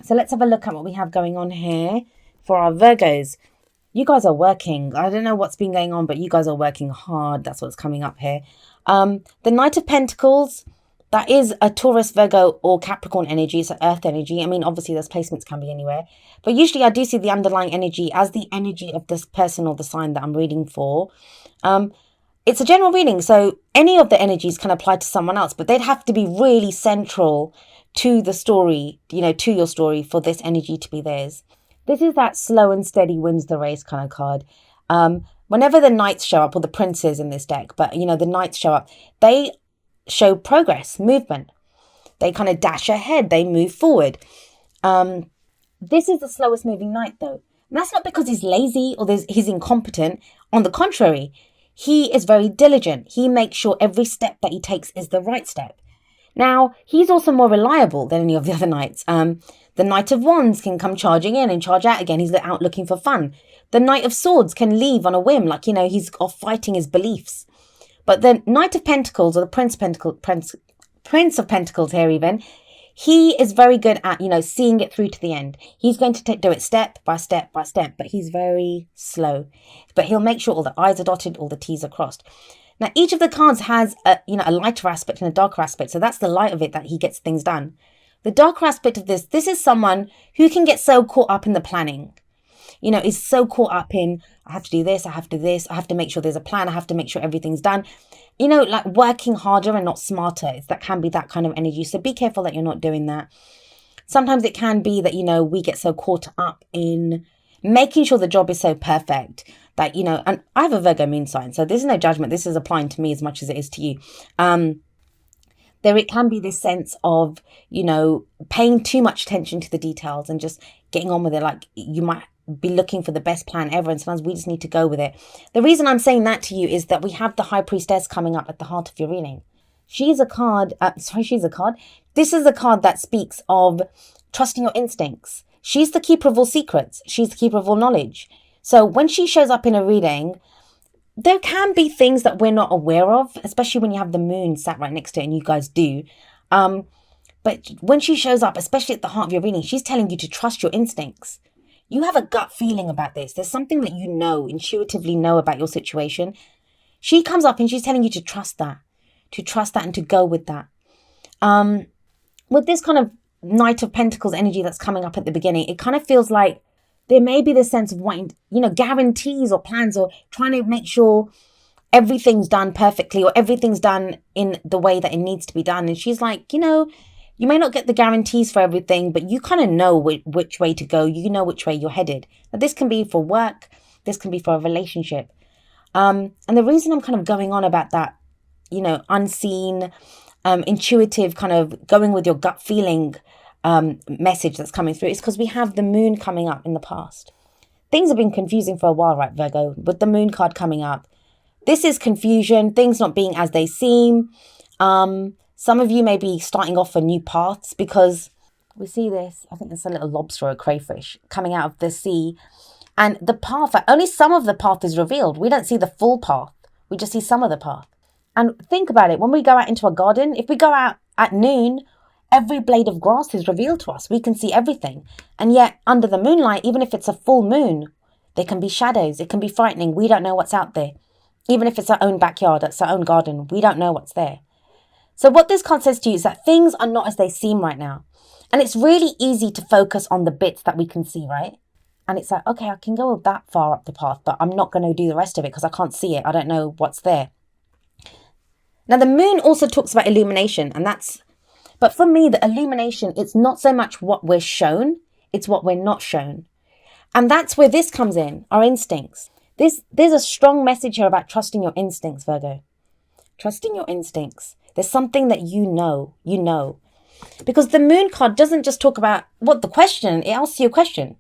So let's have a look at what we have going on here for our Virgos. You guys are working. I don't know what's been going on, but you guys are working hard. That's what's coming up here. The Knight of Pentacles, that is a Taurus, Virgo, or Capricorn energy. It's an earth energy. I mean, obviously, those placements can be anywhere. But usually I do see the underlying energy as the energy of this person or the sign that I'm reading for. It's a general reading, so any of the energies can apply to someone else, but they'd have to be really central to the story, to your story for this energy to be theirs. This is that slow and steady wins the race kind of card. Whenever the knights show up, or the princes in this deck, but the knights show up, they show progress, movement. They kind of dash ahead, they move forward. This is the slowest moving knight though. And that's not because he's lazy or he's incompetent. On the contrary, he is very diligent. He makes sure every step that he takes is the right step. Now, he's also more reliable than any of the other knights. The Knight of Wands can come charging in and charge out again. He's out looking for fun. The Knight of Swords can leave on a whim, like, he's off fighting his beliefs. But the Knight of Pentacles, or the Prince of Pentacles here even, he is very good at, seeing it through to the end. He's going to do it step by step by step, but he's very slow. But he'll make sure all the I's are dotted, all the T's are crossed. Now, each of the cards has a lighter aspect and a darker aspect. So that's the light of it, that he gets things done. The darker aspect of this is someone who can get so caught up in the planning. Is so caught up in, I have to do this, I have to do this, I have to make sure there's a plan, I have to make sure everything's done. Like working harder and not smarter. That can be that kind of energy. So be careful that you're not doing that. Sometimes it can be that, we get so caught up in making sure the job is so perfect that, and I have a Virgo moon sign, so there's no judgment. This is applying to me as much as it is to you. It can be this sense of, paying too much attention to the details and just getting on with it. Like, you might be looking for the best plan ever, and sometimes we just need to go with it. The reason I'm saying that to you is that we have the High Priestess coming up at the heart of your reading. She's a card. This is a card that speaks of trusting your instincts. She's the keeper of all secrets. She's the keeper of all knowledge. So when she shows up in a reading, there can be things that we're not aware of, especially when you have the moon sat right next to it, and you guys do. But when she shows up, especially at the heart of your reading, she's telling you to trust your instincts. You have a gut feeling about this. There's something that intuitively know about your situation. She comes up and she's telling you to trust that and to go with that. With this kind of Knight of Pentacles energy that's coming up at the beginning, it kind of feels like there may be this sense of wanting, guarantees or plans, or trying to make sure everything's done perfectly or everything's done in the way that it needs to be done. And she's like, you may not get the guarantees for everything, but you kind of know which way to go. You know which way you're headed. Now, this can be for work. This can be for a relationship. And the reason I'm kind of going on about that, unseen, intuitive, kind of going with your gut feeling message that's coming through is because we have the moon coming up in the past. Things have been confusing for a while, right, Virgo? With the moon card coming up, this is confusion, things not being as they seem. Some of you may be starting off on new paths because we see this. I think there's a little lobster or a crayfish coming out of the sea. And the path, only some of the path is revealed. We don't see the full path. We just see some of the path. And think about it. When we go out into a garden, if we go out at noon, every blade of grass is revealed to us. We can see everything. And yet under the moonlight, even if it's a full moon, there can be shadows. It can be frightening. We don't know what's out there. Even if it's our own backyard, it's our own garden, we don't know what's there. So what this card says to you is that things are not as they seem right now. And it's really easy to focus on the bits that we can see, right? And it's like, okay, I can go that far up the path, but I'm not going to do the rest of it because I can't see it. I don't know what's there. Now, the moon also talks about illumination, but for me, the illumination, it's not so much what we're shown, it's what we're not shown. And that's where this comes in, our instincts. There's a strong message here about trusting your instincts, Virgo. Trusting your instincts. There's something that you know. Because the moon card doesn't just talk about it asks you a question.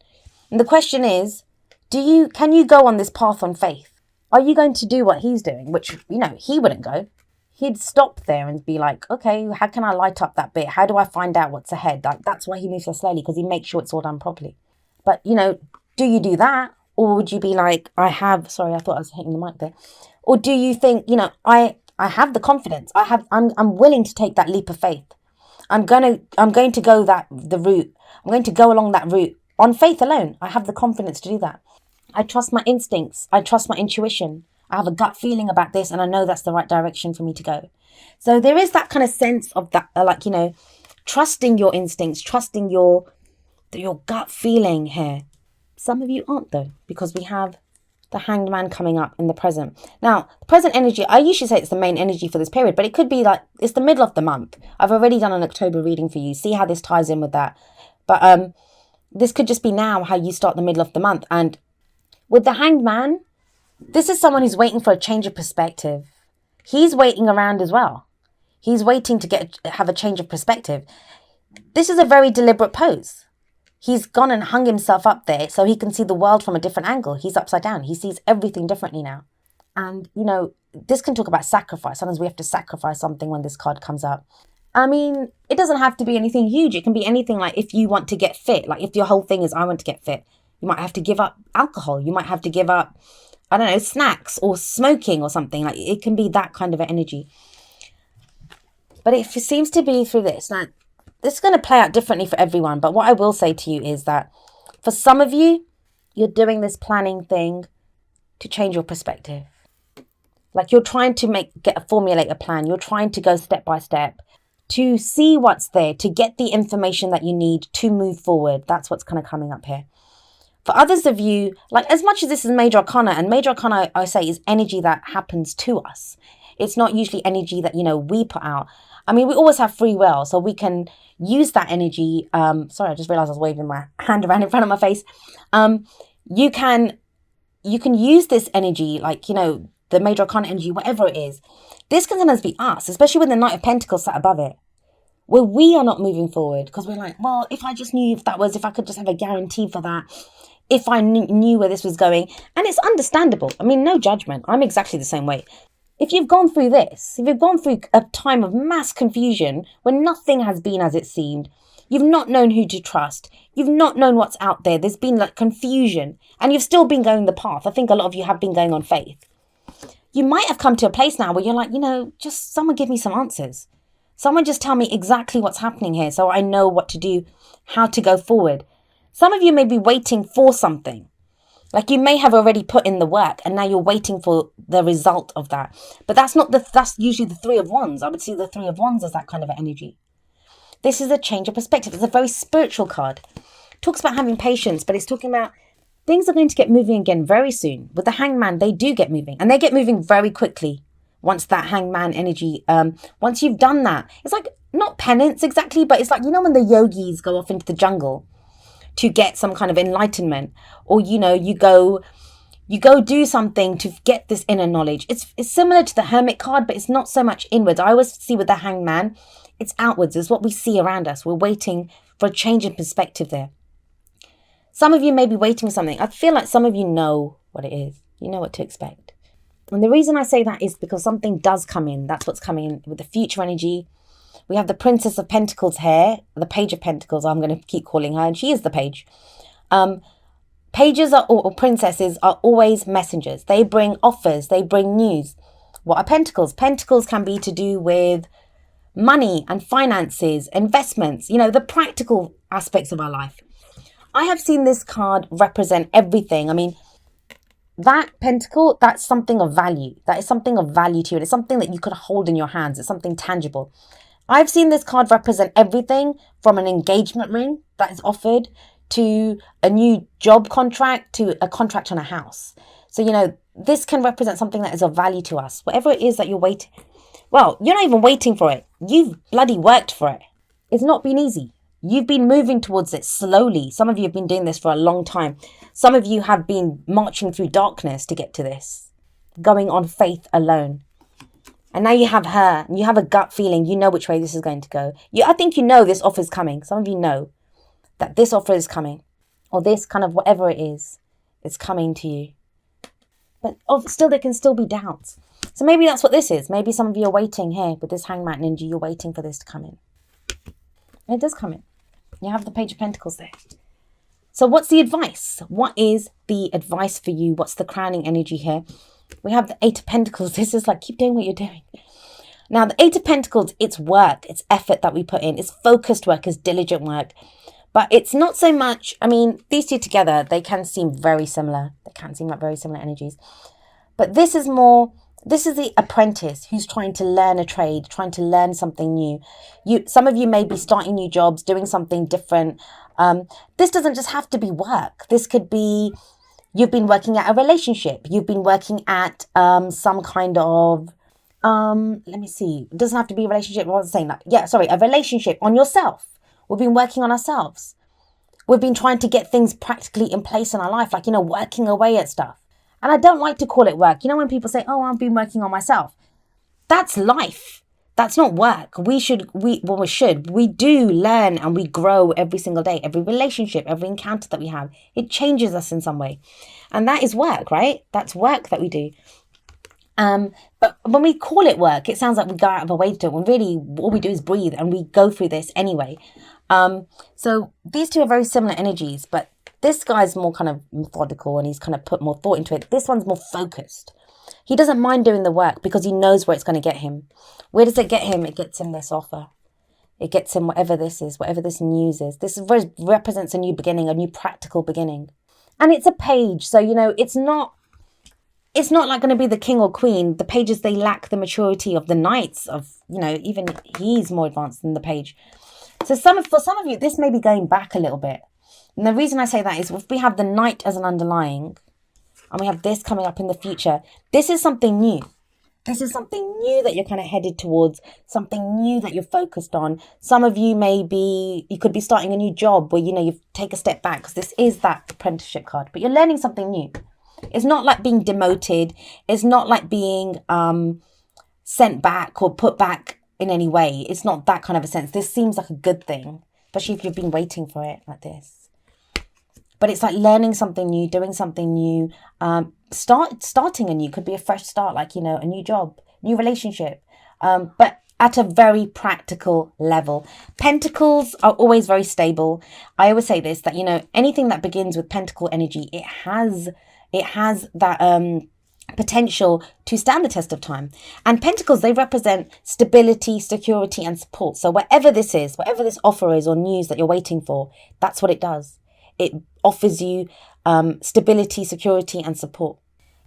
And the question is, can you go on this path on faith? Are you going to do what he's doing? Which, he wouldn't go. He'd stop there and be like, okay, how can I light up that bit? How do I find out what's ahead? That's why he moves so slowly, because he makes sure it's all done properly. But, do you do that? Or would you be like, sorry, I thought I was hitting the mic there. Or do you think, I have the confidence. I'm willing to take that leap of faith. I'm going to go the route. I'm going to go along that route on faith alone. I have the confidence to do that. I trust my instincts. I trust my intuition. I have a gut feeling about this, and I know that's the right direction for me to go. So there is that kind of sense of that, like, trusting your instincts, trusting your gut feeling here. Some of you aren't, though, because we have the Hanged Man coming up in the present. Now, the present energy, I usually say it's the main energy for this period, but it could be like it's the middle of the month. I've already done an October reading for you. See how this ties in with that. But this could just be now how you start the middle of the month. And with the Hanged Man, this is someone who's waiting for a change of perspective. He's waiting around as well. He's waiting to have a change of perspective. This is a very deliberate pose. He's gone and hung himself up there so he can see the world from a different angle. He's upside down. He sees everything differently now. And, this can talk about sacrifice. Sometimes we have to sacrifice something when this card comes up. I mean, it doesn't have to be anything huge. It can be anything like if you want to get fit. Like if your whole thing is, I want to get fit. You might have to give up alcohol. You might have to give up, I don't know, snacks or smoking or something. Like it can be that kind of an energy. But it seems to be through this. Now, this is going to play out differently for everyone. But what I will say to you is that for some of you, you're doing this planning thing to change your perspective. Like you're trying to formulate a plan. You're trying to go step by step to see what's there, to get the information that you need to move forward. That's what's kind of coming up here. For others of you, like as much as this is Major Arcana, and Major Arcana, I say, is energy that happens to us. It's not usually energy that, we put out. I mean, we always have free will, so we can use that energy. Sorry, I just realized I was waving my hand around in front of my face. You can use this energy, like, the Major Arcana energy, whatever it is. This can sometimes be us, especially when the Knight of Pentacles sat above it, where we are not moving forward because we're like, well, if I just knew if I could just have a guarantee for that, if I knew where this was going. And it's understandable. I mean, no judgment. I'm exactly the same way. If you've gone through this, if you've gone through a time of mass confusion when nothing has been as it seemed, you've not known who to trust, you've not known what's out there, there's been like confusion, and you've still been going the path. I think a lot of you have been going on faith. You might have come to a place now where you're like, just someone give me some answers. Someone just tell me exactly what's happening here so I know what to do, how to go forward. Some of you may be waiting for something. Like you may have already put in the work and now you're waiting for the result of that. But that's usually the Three of Wands. I would see the Three of Wands as that kind of energy. This is a change of perspective. It's a very spiritual card. It talks about having patience, but it's talking about things are going to get moving again very soon. With the Hangman, they do get moving, and they get moving very quickly. Once that Hangman energy, once you've done that, it's like not penance exactly, but it's like, when the yogis go off into the jungle to get some kind of enlightenment, or, you go do something to get this inner knowledge. It's similar to the Hermit card, but it's not so much inwards. I always see with the Hangman, it's outwards. It's what we see around us. We're waiting for a change in perspective there. Some of you may be waiting for something. I feel like some of you know what it is. You know what to expect. And the reason I say that is because something does come in. That's what's coming in with the future energy. We have the Princess of Pentacles here, the Page of Pentacles, I'm going to keep calling her, and she is the page. Pages or princesses are always messengers. They bring offers, they bring news. What are pentacles? Pentacles can be to do with money and finances, investments, the practical aspects of our life. I have seen this card represent everything. I mean, that pentacle, that's something of value. That is something of value to you. It's something that you could hold in your hands. It's something tangible. I've seen this card represent everything from an engagement ring that is offered to a new job contract to a contract on a house. So, this can represent something that is of value to us. Whatever it is that you're waiting. Well, you're not even waiting for it. You've bloody worked for it. It's not been easy. You've been moving towards it slowly. Some of you have been doing this for a long time. Some of you have been marching through darkness to get to this, going on faith alone. And now you have her, and you have a gut feeling, you know which way this is going to go. I think you know this offer is coming. Some of you know that this offer is coming, or this kind of whatever it is coming to you. But still, there can still be doubts. So maybe that's what this is. Maybe some of you are waiting here with this Hangman energy. You're waiting for this to come in. And it does come in. You have the Page of Pentacles there. So what's the advice? What is the advice for you? What's the crowning energy here? We have the Eight of Pentacles. This is like, keep doing what you're doing. Now, the Eight of Pentacles, it's work, it's effort that we put in, it's focused work, it's diligent work. But it's not so much, I mean, these two together, they can seem very similar. They can seem like very similar energies. But this is the apprentice who's trying to learn a trade, trying to learn something new. Some of you may be starting new jobs, doing something different. This doesn't just have to be work. This could be, you've been working at a relationship. You've been working at some kind of, let me see. It doesn't have to be a relationship. I wasn't saying that. Yeah, sorry, a relationship on yourself. We've been working on ourselves. We've been trying to get things practically in place in our life, like, working away at stuff. And I don't like to call it work. When people say, oh, I've been working on myself. That's life. That's not work. We do learn and we grow every single day. Every relationship, every encounter that we have, it changes us in some way. And that is work, right? That's work that we do. But when we call it work, it sounds like we go out of our way to do it, when really all we do is breathe, and we go through this anyway. So these two are very similar energies, but this guy's more kind of methodical and he's kind of put more thought into it. This one's more focused. He doesn't mind doing the work because he knows where it's going to get him. Where does it get him? It gets him this offer. It gets him whatever this is, whatever this news is. This represents a new beginning, a new practical beginning. And it's a page. So, it's not like going to be the king or queen. The pages, they lack the maturity of the knights of, even he's more advanced than the page. So for some of you, this may be going back a little bit. And the reason I say that is if we have the knight as an underlying and we have this coming up in the future, this is something new. This is something new that you're kind of headed towards, something new that you're focused on. Some of you you could be starting a new job where, you take a step back, because this is that apprenticeship card, but you're learning something new. It's not like being demoted. It's not like being sent back or put back in any way. It's not that kind of a sense. This seems like a good thing, especially if you've been waiting for it like this. But it's like learning something new, doing something new, starting anew. Could be a fresh start, like, a new job, new relationship, but at a very practical level. Pentacles are always very stable. I always say this, that, anything that begins with pentacle energy, it has that potential to stand the test of time. And pentacles, they represent stability, security, and support. So whatever this is, whatever this offer is or news that you're waiting for, that's what it does. It offers you stability, security, and support.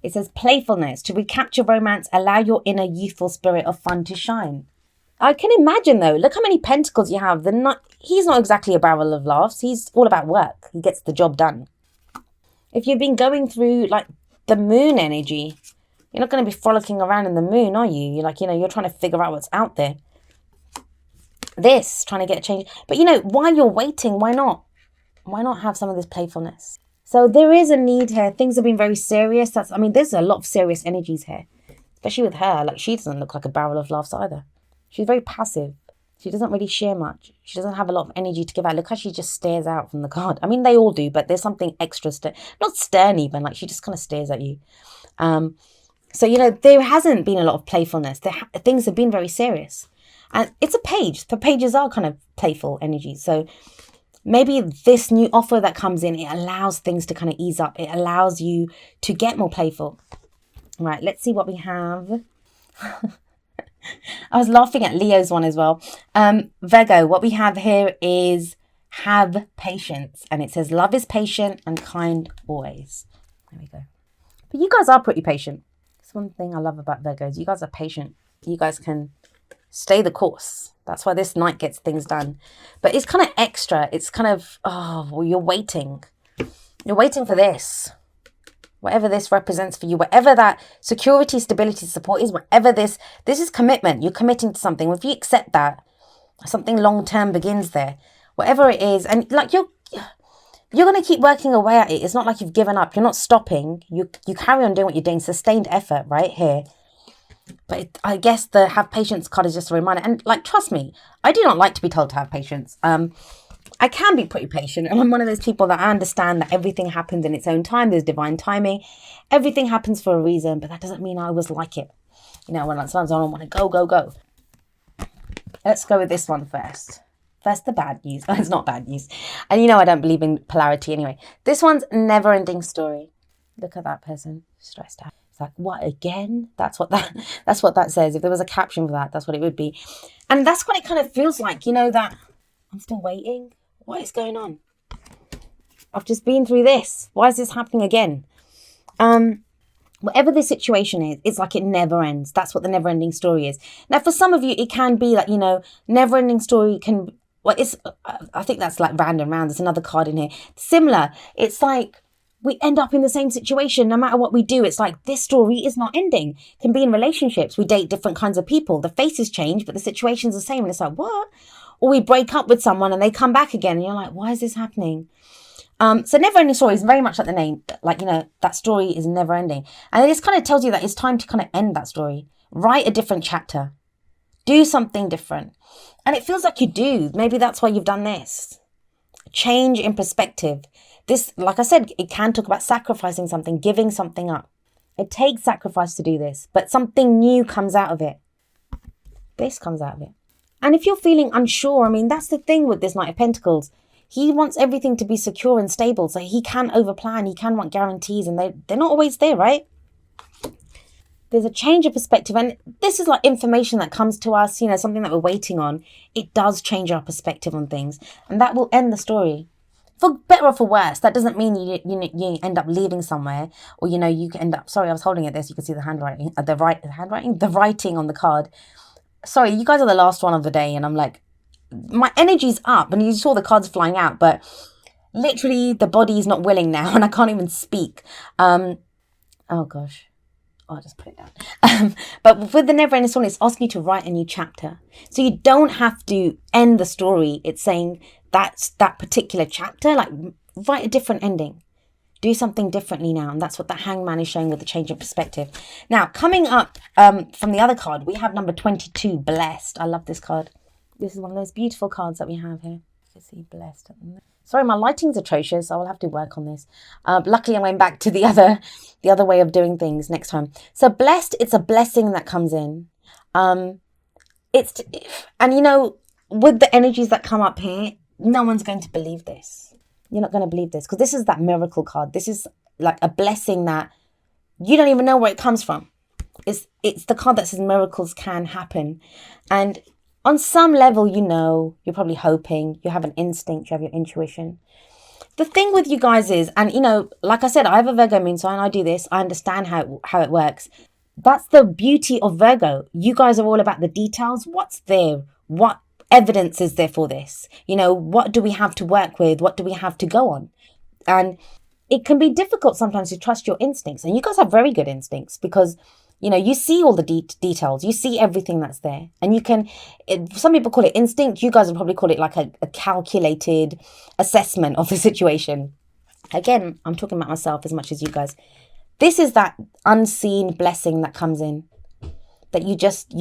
It says playfulness. To recapture romance, allow your inner youthful spirit of fun to shine. I can imagine, though, look how many pentacles you have. He's not exactly a barrel of laughs. He's all about work. He gets the job done. If you've been going through, like, the moon energy, you're not going to be frolicking around in the moon, are you? You're like, you're trying to figure out what's out there. Trying to get a change. But, while you're waiting, why not? Why not have some of this playfulness? So there is a need here. Things have been very serious. There's a lot of serious energies here, especially with her. Like, she doesn't look like a barrel of laughs either. She's very passive. She doesn't really share much. She doesn't have a lot of energy to give out. Look how she just stares out from the card. They all do, but there's something extra not stern even. Like, she just kind of stares at you. So, there hasn't been a lot of playfulness. Things have been very serious. And it's a page. The pages are kind of playful energies. So maybe this new offer that comes in, it allows things to kind of ease up. It allows you to get more playful. Right, let's see what we have. I was laughing at Leo's one as well. Virgo, what we have here is have patience. And it says love is patient and kind always. There we go. But you guys are pretty patient. That's one thing I love about Virgos. You guys are patient. You guys can stay the course. That's why this night gets things done. But it's kind of extra. It's kind of, you're waiting. You're waiting for this. Whatever this represents for you, whatever that security, stability, support is, whatever this is commitment. You're committing to something. If you accept that, something long-term begins there. Whatever it is, and like you're going to keep working away at it. It's not like you've given up. You're not stopping. You carry on doing what you're doing. Sustained effort right here. But I guess the have patience card is just a reminder. And like, trust me, I do not like to be told to have patience. I can be pretty patient, and I'm one of those people that I understand that everything happens in its own time. There's divine timing. Everything happens for a reason, but that doesn't mean I always like it. When sometimes I don't want to go. Let's go with this one first. First, the bad news. Oh, it's not bad news. And I don't believe in polarity anyway. This one's never-ending story. Look at that person, stressed out. It's like, what, again? That's what that says. If there was a caption for that, that's what it would be. And that's what it kind of feels like, that I'm still waiting. What is going on? I've just been through this. Why is this happening again? Whatever the situation is, it's like it never ends. That's what the never ending story is. Now, for some of you, it can be like, never ending story can, I think that's like round and round. There's another card in here. Similar. It's like we end up in the same situation no matter what we do. It's like this story is not ending. It can be in relationships. We date different kinds of people. The faces change, but the situation's the same. And it's like, what? Or we break up with someone and they come back again. And you're like, why is this happening? So never ending story is very much like the name, like, that story is never ending. And it just kind of tells you that it's time to kind of end that story. Write a different chapter. Do something different. And it feels like you do. Maybe that's why you've done this. Change in perspective. This, like I said, it can talk about sacrificing something, giving something up. It takes sacrifice to do this, but something new comes out of it. This comes out of it. And if you're feeling unsure, that's the thing with this Knight of Pentacles. He wants everything to be secure and stable, so he can overplan, he can want guarantees, and they're not always there, right? There's a change of perspective, and this is like information that comes to us, something that we're waiting on. It does change our perspective on things, and that will end the story. For better or for worse, that doesn't mean you end up leaving somewhere, or, you can end up, sorry, I was holding it there so you can see the handwriting, the writing on the card. Sorry, you guys are the last one of the day, and I'm like, my energy's up, and you saw the cards flying out, but literally the body is not willing now, and I can't even speak. Oh gosh, I'll just put it down. But with the never ending story, it's asking you to write a new chapter, so you don't have to end the story. It's saying that's that particular chapter, like write a different ending, do something differently now. And that's what the Hangman is showing with the change of perspective. Now, coming up from the other card, we have number 22, Blessed. I love this card. This is one of those beautiful cards that we have here. You can see Blessed. Sorry, my lighting's atrocious. I will have to work on this. Luckily, I went back to the other way of doing things next time. So Blessed, it's a blessing that comes in. With the energies that come up here, no one's going to believe this. You're not going to believe this because this is that miracle card. This is like a blessing that you don't even know where it comes from. It's the card that says miracles can happen. And on some level, you're probably hoping, you have an instinct, you have your intuition. The thing with you guys is, and like I said, I have a Virgo moon sign, I do this, I understand how it works. That's the beauty of Virgo. You guys are all about the details. What's there? What evidence is there for this? What do we have to work with? What do we have to go on? And it can be difficult sometimes to trust your instincts. And you guys have very good instincts because you see all the details. You see everything that's there. And some people call it instinct. You guys would probably call it like a calculated assessment of the situation. Again, I'm talking about myself as much as you guys. This is that unseen blessing that comes in. That you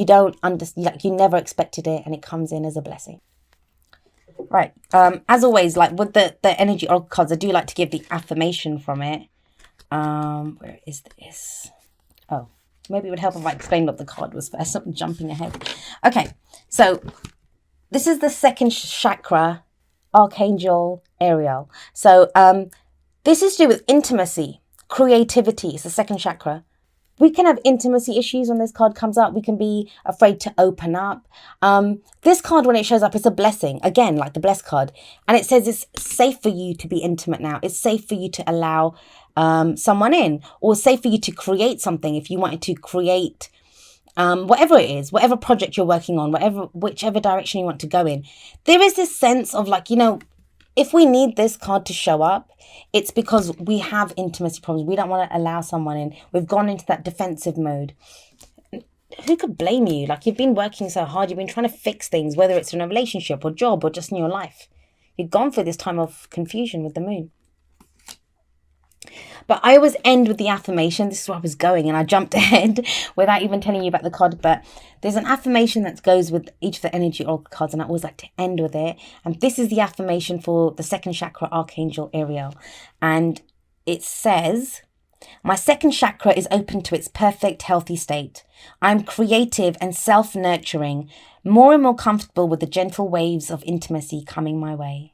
don't understand, like you never expected it, and it comes in as a blessing. Right. As always, like with the energy oracle cards, I do like to give the affirmation from it. Where is this? Oh. Maybe it would help if I explained what the card was first. I'm jumping ahead. Okay, so this is the second chakra, Archangel Ariel. So this is to do with intimacy, creativity. It's the second chakra. We can have intimacy issues when this card comes up. We can be afraid to open up. This card, when it shows up, it's a blessing. Again, like the blessed card. And it says it's safe for you to be intimate now. It's safe for you to allow someone in, or safe for you to create something if you wanted to create whatever it is, whatever project you're working on, whichever direction you want to go in. There is this sense of like, if we need this card to show up, it's because we have intimacy problems. We don't want to allow someone in. We've gone into that defensive mode. Who could blame you? Like, you've been working so hard. You've been trying to fix things, whether it's in a relationship or job or just in your life. You've gone through this time of confusion with the moon. But I always end with the affirmation. This is where I was going, and I jumped ahead without even telling you about the card. But there's an affirmation that goes with each of the energy oracle cards, and I always like to end with it. And this is the affirmation for the second chakra, Archangel Ariel. And it says, my second chakra is open to its perfect, healthy state. I'm creative and self-nurturing, more and more comfortable with the gentle waves of intimacy coming my way.